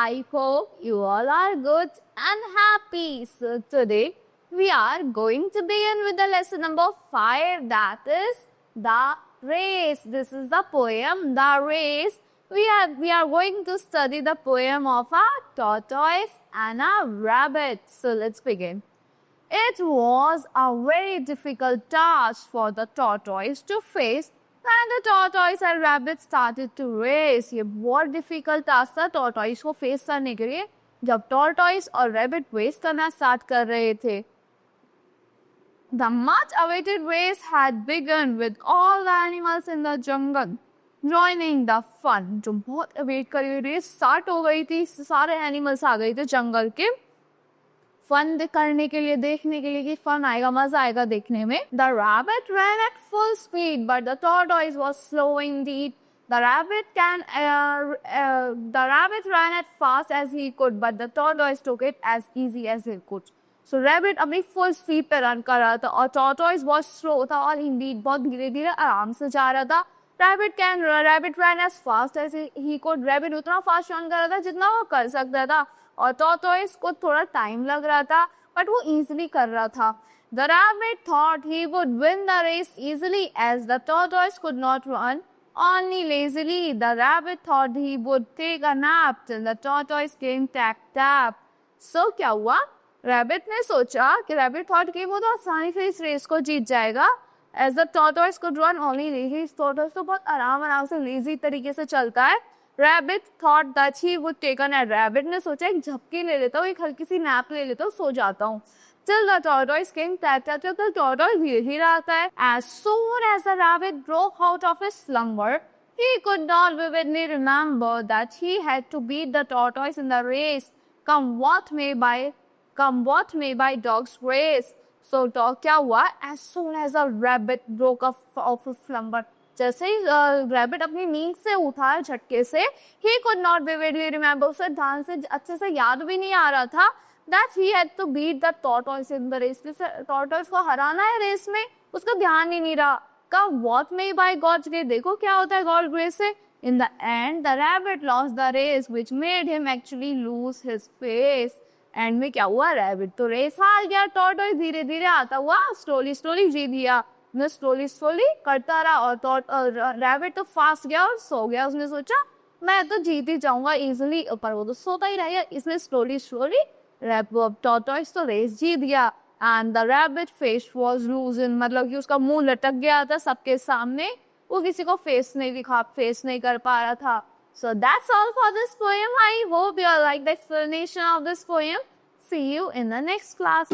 I hope you all are good and happy. So today we are going to begin with the lesson number 5, that is the race. This is the poem The Race. We are going to study the poem of a tortoise and a rabbit. So let's begin. It was a very difficult task for the tortoise to face when the tortoise and rabbit started to race. ये बहुत difficult task था tortoise को face करने के लिए जब tortoise और rabbit race करना start कर रहे थे. The much awaited race had begun with all the animals in the jungle joining the fun. जो बहुत await करी हुई race start हो गई थी, सारे animals आ गए थे जंगल के फन करने के लिए, देखने के लिए कि फन आएगा, मजा आएगा देखने में. The rabbit ran at full speed, but the tortoise was slow indeed. The rabbit ran as fast as he could, but the tortoise took it as easy as he could. So rabbit अपनी full speed पे run कर रहा था और tortoise बहुत slow था और indeed बहुत धीरे-धीरे आराम से जा रहा था. Rabbit ran as fast as he could. Rabbit उतना fast run कर रहा था जितना वो कर सकता था और tortoise को थोड़ा time लग रहा था but वो easily कर रहा था. The rabbit thought he would win the race easily as the tortoise could not run only lazily. The rabbit thought he would take a nap till the tortoise came tap. So क्या हुआ? Rabbit ने सोचा कि rabbit thought कि वो तो आसानी से इस रेस को जीत जाएगा. As the tortoise could run only lazy, tortoise तो बहुत आराम से lazy तरीके से चलता है. Rabbit thought that he would take a nap. Rabbit ने सोचा एक झपकी ले लेता हूँ, एक हल्की सी nap ले लेता हूँ, सो जाता हूँ. Till the tortoise came tap. The tortoise धीरे-धीरे आता है. As soon as the rabbit broke out of his slumber, he could not vividly remember that he had to beat the tortoise in the race. Come what may by dog's race. So dog क्या हुआ? As soon as the rabbit broke off his slumber, जैसे ही rabbit अपनी नींद से उठा झटके से, he could not vividly remember, उसे ध्यान से अच्छे से याद भी नहीं आ रहा था that he had to beat the tortoise in the race. tortoise को हराना है रेस में, उसका ध्यान ही नहीं रहा. कब what may by God's grace, देखो क्या होता है God's grace से. In the end, the rabbit lost the race, which made him actually lose his face. And में क्या हुआ? रैबिट तो रेस हार गया, tortoise धीरे-धीरे आता हुआ slowly जीत गया. ने slowly करता रहा और रैबिट तो फास्ट गया और सो गया. उसने सोचा मैं तो जीत ही जाऊंगा इजीली, पर वो तो सोता ही रहेगा, इसलिए slowly tortoise तो रेस जीत गया. And the rabbit face was लूजन, मतलब कि उसका मुंह लटक गया था सबके सामने, वो किसी को फेस नहीं कर पा रहा था. So that's all for this poem. I hope you all like the explanation of this poem. See you in the next class.